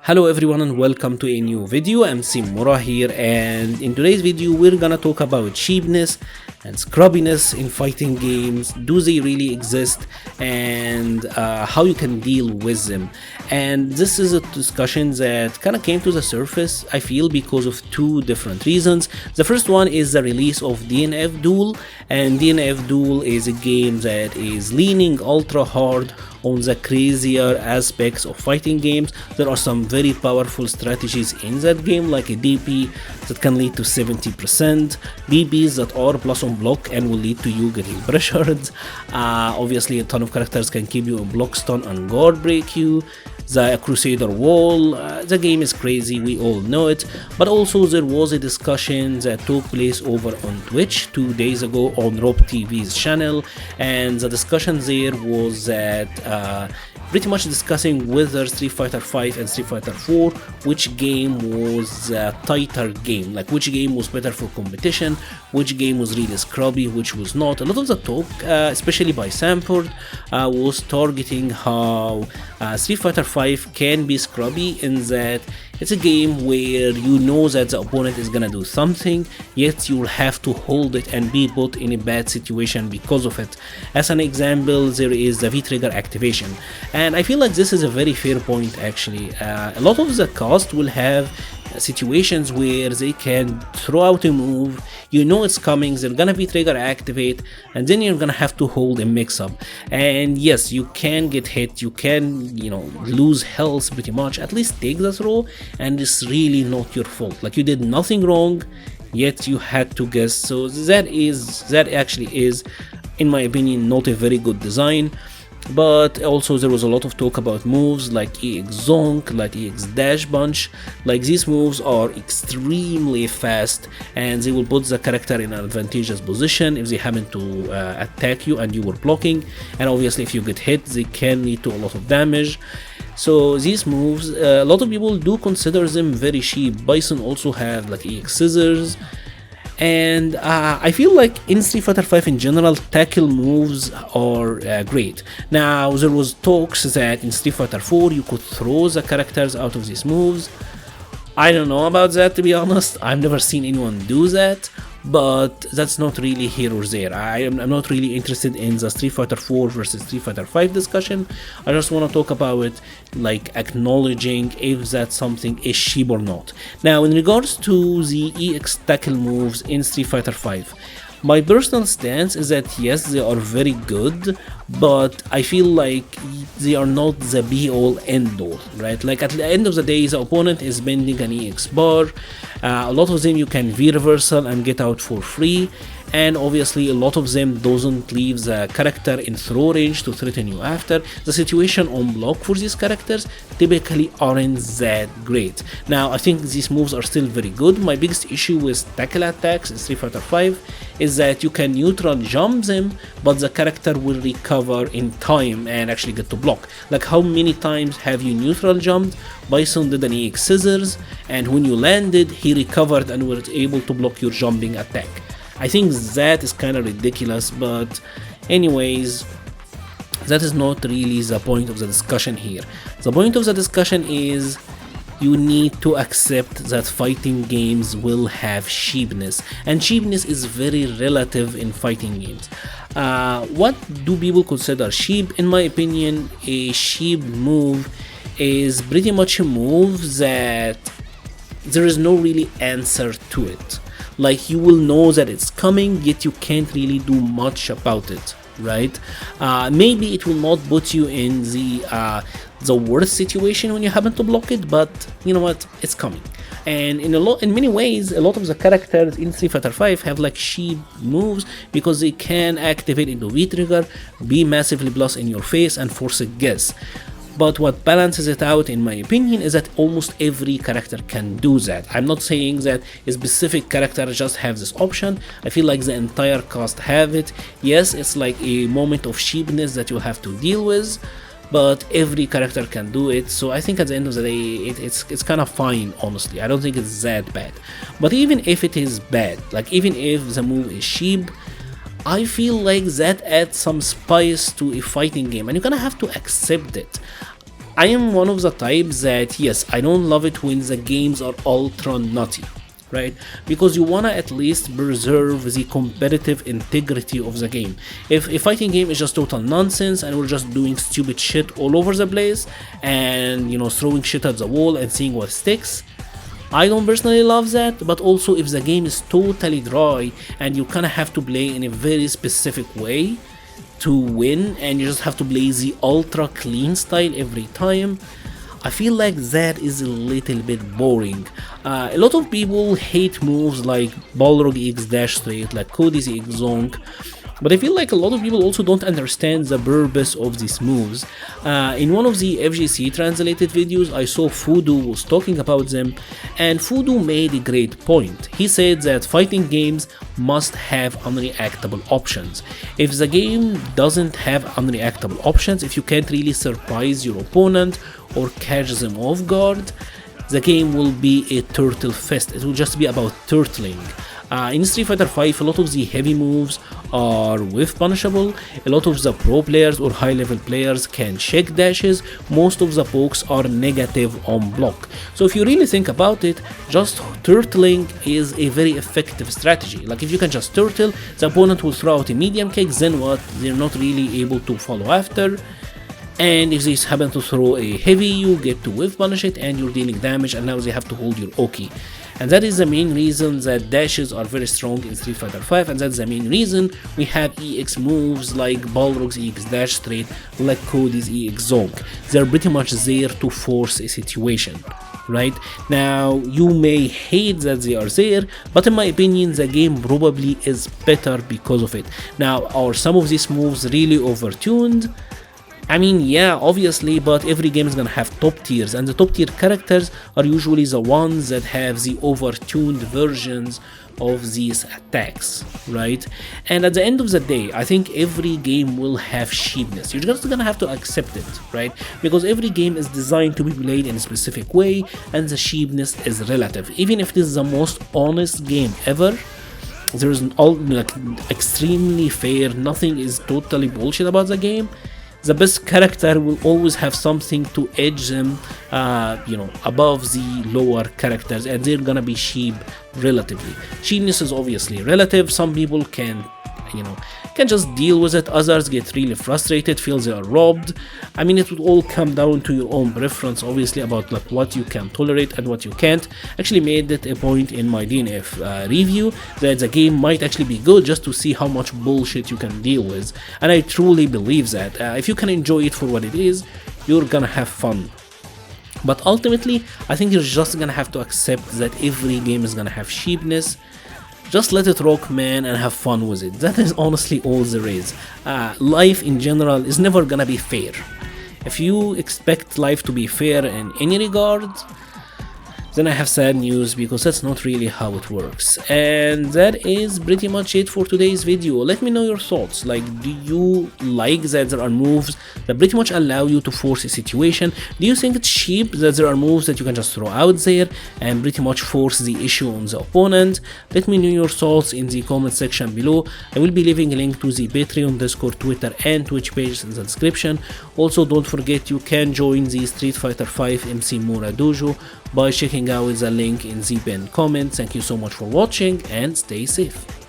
Hello everyone and welcome to a new video. I'm Simura here, and in today's video we're gonna talk about cheapness and scrubbiness in fighting games. Do they really exist, and how you can deal with them? And this is a discussion that kind of came to the surface, I feel, because of two different reasons. The first one is the release of DNF Duel, and DNF Duel is a game that is leaning ultra hard on the crazier aspects of fighting games. There are some very powerful strategies in that game, like a DP that can lead to 70%, BBs that are plus on block and will lead to you getting pressured. Obviously, a ton of characters can keep you in block stun and guard break you. The Crusader Wall, the game is crazy, we all know it, but also there was a discussion that took place over on Twitch 2 days ago on Rob TV's channel, and the discussion there was that pretty much discussing whether Street Fighter V and Street Fighter 4, which game was a tighter game, like which game was better for competition, which game was really scrubby, which was not. A lot of the talk, especially by Sanford, was targeting how Street Fighter V can be scrubby in that it's a game where you know that the opponent is gonna do something, yet you'll have to hold it and be put in a bad situation because of it. As an example, there is the V-trigger activation, and I feel like this is a very fair point actually. A lot of the cast will have situations where they can throw out a move, you know it's coming, they're gonna be trigger activate, and then you're gonna have to hold a mix-up. And yes, you can get hit, you can, lose health pretty much, at least take the throw, and it's really not your fault. Like, you did nothing wrong, yet you had to guess. So that actually is, in my opinion, not a very good design. But also there was a lot of talk about moves like EX Zonk, like EX Dash Bunch. Like, these moves are extremely fast and they will put the character in an advantageous position if they happen to attack you and you were blocking, and obviously if you get hit they can lead to a lot of damage. So these moves, a lot of people do consider them very cheap. Bison also have like EX Scissors, and I feel like in Street Fighter V in general, tackle moves are great. Now, there was talks that in Street Fighter 4 you could throw the characters out of these moves. I don't know about that, to be honest. I've never seen anyone do that, but that's not really here or there. I'm not really interested in the Street Fighter 4 versus Street Fighter 5 discussion. I just want to talk about it, like acknowledging if that something is cheap or not. Now, in regards to the EX tackle moves in Street Fighter 5, my personal stance is that yes, they are very good, but I feel like they are not the be-all end-all, right? Like, at the end of the day, the opponent is bending an EX bar. A lot of them you can V-reversal and get out for free, and obviously a lot of them doesn't leave the character in throw range to threaten you after. The situation on block for these characters typically aren't that great. Now, I think these moves are still very good. My biggest issue with tackle attacks in Street Fighter V is that you can neutral jump them, but the character will recover in time and actually get to block. Like, how many times have you neutral jumped? Bison did an EX Scissors, and when you landed, he recovered and was able to block your jumping attack. I think that is kind of ridiculous, but anyways, that is not really the point of the discussion here. The point of the discussion is you need to accept that fighting games will have cheapness, and cheapness is very relative in fighting games. What do people consider cheap? In my opinion, a cheap move is pretty much a move that there is no really answer to it. Like, you will know that it's coming, yet you can't really do much about it, right? Maybe it will not put you in the worst situation when you happen to block it, but you know what? It's coming. And in many ways, a lot of the characters in Street Fighter V have like cheap moves because they can activate into V-trigger, be massively plus in your face, and force a guess. But what balances it out, in my opinion, is that almost every character can do that. I'm not saying that a specific character just have this option. I feel like the entire cast have it. Yes, it's like a moment of cheapness that you'll have to deal with, but every character can do it. So I think at the end of the day, it's kind of fine, honestly. I don't think it's that bad. But even if it is bad, like even if the move is cheap, I feel like that adds some spice to a fighting game, and you're gonna have to accept it. I am one of the types that, yes, I don't love it when the games are ultra nutty, right? Because you wanna at least preserve the competitive integrity of the game. If a fighting game is just total nonsense and we're just doing stupid shit all over the place and, you know, throwing shit at the wall and seeing what sticks, I don't personally love that. But also if the game is totally dry and you kind of have to play in a very specific way to win and you just have to play the ultra clean style every time, I feel like that is a little bit boring. A lot of people hate moves like Balrog EX dash straight, like Cody's EX zonk, but I feel like a lot of people also don't understand the purpose of these moves. In one of the FGC translated videos, I saw Fudu was talking about them, and Fudu made a great point. He said that fighting games must have unreactable options. If the game doesn't have unreactable options, if you can't really surprise your opponent or catch them off guard, the game will be a turtle fest. It will just be about turtling. In Street Fighter V, a lot of the heavy moves are whiff punishable, a lot of the pro players or high level players can check dashes, most of the pokes are negative on block. So if you really think about it, just turtling is a very effective strategy. Like if you can just turtle, the opponent will throw out a medium kick, then what? They're not really able to follow after. And if they happen to throw a heavy, you get to whiff punish it and you're dealing damage, and now they have to hold your Oki. And that is the main reason that dashes are very strong in Street Fighter V, and that's the main reason we have EX moves like Balrog's EX dash straight, like Cody's EX zonk. They're pretty much there to force a situation. Right now, you may hate that they are there, but in my opinion, the game probably is better because of it. Now, are some of these moves really overtuned? I mean, yeah, obviously, but every game is gonna have top tiers, and the top tier characters are usually the ones that have the overtuned versions of these attacks, right? And at the end of the day, I think every game will have cheapness. You're just gonna have to accept it, right? Because every game is designed to be played in a specific way, and the cheapness is relative. Even if it is the most honest game ever, there is all like extremely fair, nothing is totally bullshit about the game. The best character will always have something to edge them, above the lower characters, and they're gonna be cheap relatively. Cheapness is obviously relative. Some people can just deal with it, others get really frustrated, feel they are robbed. I mean, it would all come down to your own preference, obviously, about like what you can tolerate and what you can't. Actually made it a point in my DNF review that the game might actually be good just to see how much bullshit you can deal with, and I truly believe that if you can enjoy it for what it is, you're gonna have fun. But ultimately, I think you're just gonna have to accept that every game is gonna have cheapness. Just let it rock, man, and have fun with it. That is honestly all there is. Life in general is never gonna be fair. If you expect life to be fair in any regard, then I have sad news, because that's not really how it works. And that is pretty much it for today's video. Let me know your thoughts. Like, do you like that there are moves that pretty much allow you to force a situation? Do you think it's cheap that there are moves that you can just throw out there and pretty much force the issue on the opponent? Let me know your thoughts in the comment section below. I will be leaving a link to the Patreon, Discord, Twitter and Twitch pages in the description. Also, don't forget you can join the Street Fighter V MC Mura Dojo by checking out the link in the pinned comment. Thank you so much for watching and stay safe.